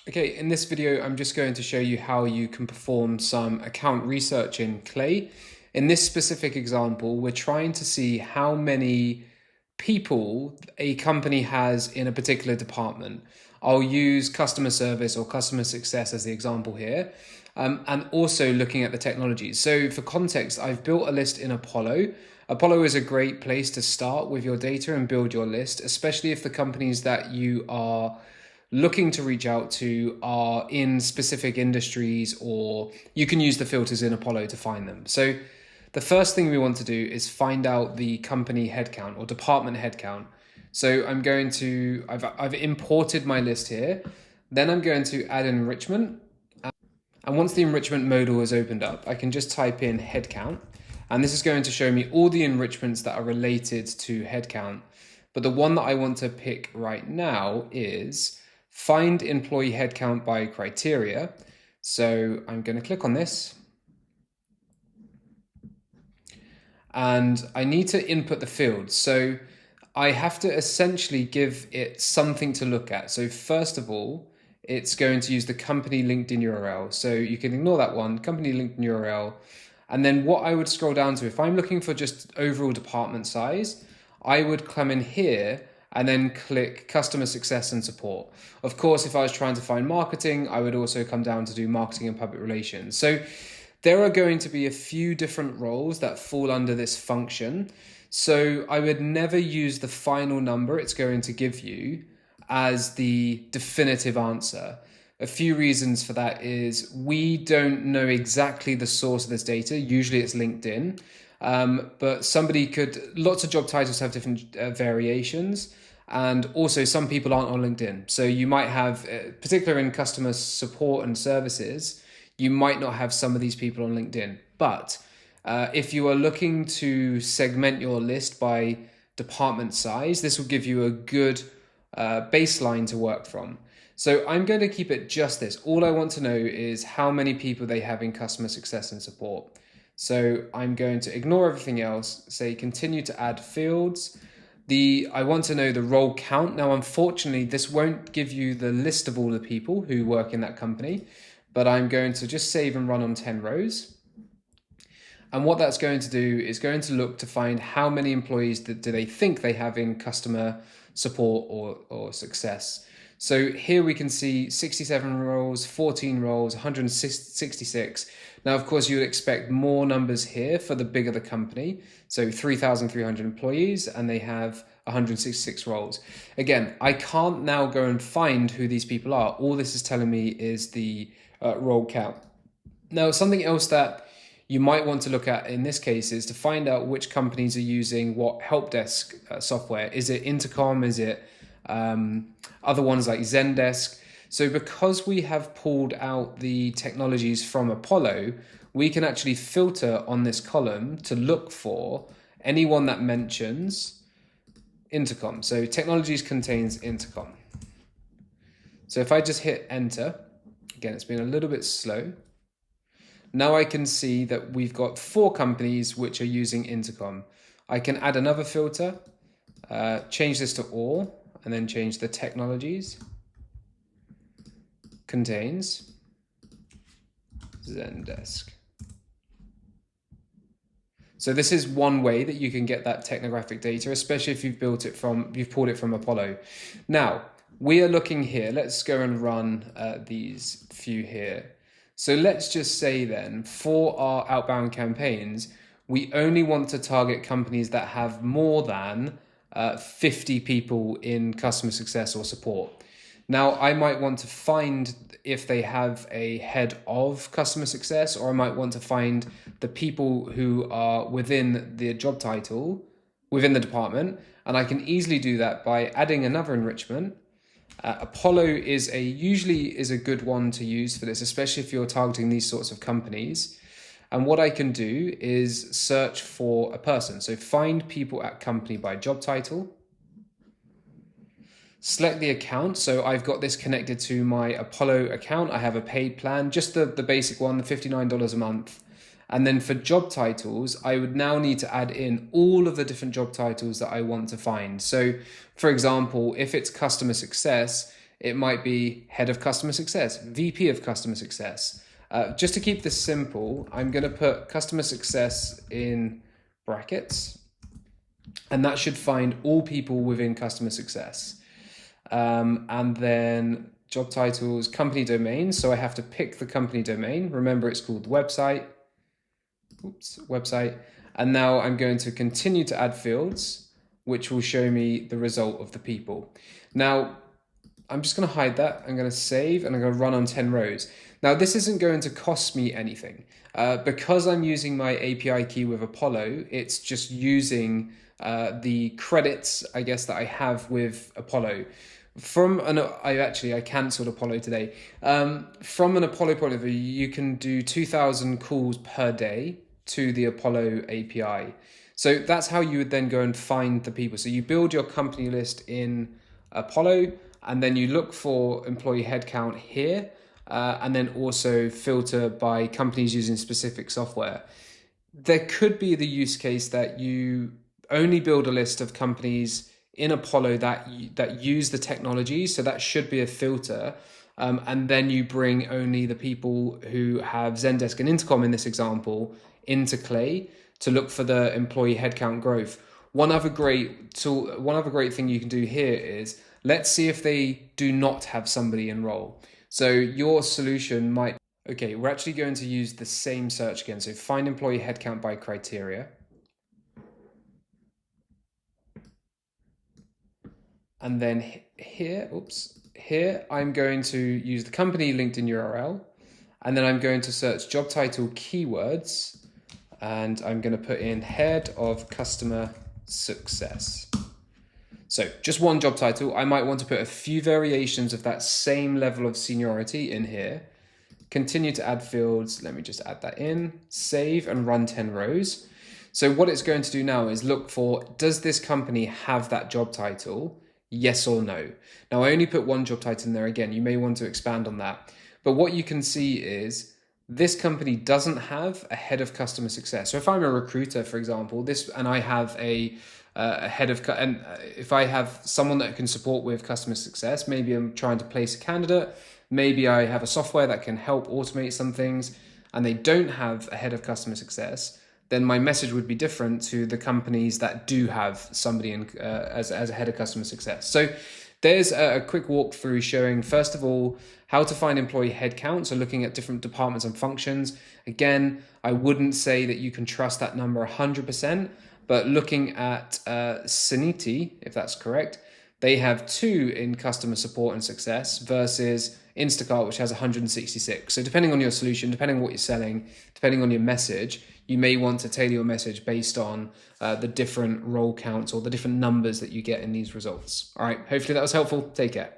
Okay, in this video, I'm just going to show you how you can perform some account research in Clay. In this specific example, we're trying to see how many people a company has in a particular department. I'll use customer service or customer success as the example here, and also looking at the technologies. So for context, I've built a list in Apollo. Apollo is a great place to start with your data and build your list, especially if the companies that you are looking to reach out to are in specific industries, or you can use the filters in Apollo to find them. So the first thing we want to do is find out the company headcount or department headcount. So I've imported my list here. Then I'm going to add enrichment. And once the enrichment modal is opened up, I can just type in headcount. And this is going to show me all the enrichments that are related to headcount. But the one that I want to pick right now is find employee headcount by criteria. So I'm going to click on this. And I need to input the fields. So I have to essentially give it something to look at. So first of all, it's going to use the company LinkedIn URL. So you can ignore that one, company LinkedIn URL. And then what I would scroll down to, if I'm looking for just overall department size, I would come in here and then click customer success and support. Of course, if I was trying to find marketing, I would also come down to do marketing and public relations. So there are going to be a few different roles that fall under this function. So I would never use the final number it's going to give you as the definitive answer. A few reasons for that is we don't know exactly the source of this data. Usually it's LinkedIn, but lots of job titles have different variations. And also some people aren't on LinkedIn. So you might have, particularly in customer support and services, you might not have some of these people on LinkedIn. But if you are looking to segment your list by department size, this will give you a good baseline to work from. So I'm going to keep it just this. All I want to know is how many people they have in customer success and support. So I'm going to ignore everything else, say continue to add fields. I want to know the role count. Now, unfortunately, this won't give you the list of all the people who work in that company, but I'm going to just save and run on 10 rows. And what that's going to do is going to look to find how many employees do they think they have in customer support or success. So here we can see 67 roles, 14 roles, 166. Now, of course, you would expect more numbers here for the bigger the company. So 3,300 employees and they have 166 roles. Again, I can't now go and find who these people are. All this is telling me is the role count. Now, something else that you might want to look at in this case is to find out which companies are using what helpdesk software. Is it Intercom? Is it other ones like Zendesk? So because we have pulled out the technologies from Apollo, we can actually filter on this column to look for anyone that mentions Intercom. So technologies contains Intercom. So if I just hit enter, again, it's been a little bit slow. Now I can see that we've got 4 companies which are using Intercom. I can add another filter, change this to all, and then change the technologies contains Zendesk. So this is one way that you can get that technographic data, especially if you've pulled it from Apollo. Now we are looking here. Let's go and run these few here. So let's just say then for our outbound campaigns, we only want to target companies that have more than 50 people in customer success or support. Now, I might want to find if they have a head of customer success, or I might want to find the people who are within the job title, within the department. And I can easily do that by adding another enrichment. Apollo usually is a good one to use for this, especially if you're targeting these sorts of companies. And what I can do is search for a person. So find people at company by job title. Select the account. So I've got this connected to my Apollo account. I have a paid plan, just the basic one, the $59 a month. And then for job titles, I would now need to add in all of the different job titles that I want to find. So for example, if it's customer success, It might be head of customer success, VP of customer success. Just to keep this simple, I'm going to put customer success in brackets, and that should find all people within customer success. And then job titles, company domain. So I have to pick the company domain. Remember, it's called website. Website. And now I'm going to continue to add fields, which will show me the result of the people. Now, I'm just going to hide that. I'm going to save and I'm going to run on 10 rows. Now, this isn't going to cost me anything. Because I'm using my API key with Apollo, it's just using the credits, I guess, that I have with Apollo. I cancelled Apollo today. From an Apollo point of view, you can do 2,000 calls per day to the Apollo API. So that's how you would then go and find the people. So you build your company list in Apollo, and then you look for employee headcount here, and then also filter by companies using specific software. There could be the use case that you only build a list of companies in Apollo that use the technology, so that should be a filter. And then you bring only the people who have Zendesk and Intercom in this example into Clay to look for the employee headcount growth. One other great thing you can do here is, let's see if they do not have somebody enroll. So your solution might, okay, we're actually going to use the same search again. So find employee headcount by criteria. And then here I'm going to use the company LinkedIn URL, and then I'm going to search job title keywords, and I'm going to put in head of customer success. So just one job title. I might want to put a few variations of that same level of seniority in here. Continue to add fields. Let me just add that in, save and run 10 rows. So what it's going to do now is look for, does this company have that job title? Yes or no. Now I only put one job title in there. Again, you may want to expand on that. But what you can see is this company doesn't have a head of customer success. So if I'm a recruiter, for example, and I have a head of, and if I have someone that can support with customer success, maybe I'm trying to place a candidate, maybe I have a software that can help automate some things, and they don't have a head of customer success, then my message would be different to the companies that do have somebody in, as a head of customer success. So there's a quick walkthrough showing, first of all, how to find employee headcount. So looking at different departments and functions. Again, I wouldn't say that you can trust that number 100%, but looking at Sanity, if that's correct, they have 2 in customer support and success versus Instacart, which has 166. So depending on your solution, depending on what you're selling, depending on your message, you may want to tailor your message based on the different role counts or the different numbers that you get in these results. All right, hopefully that was helpful. Take care.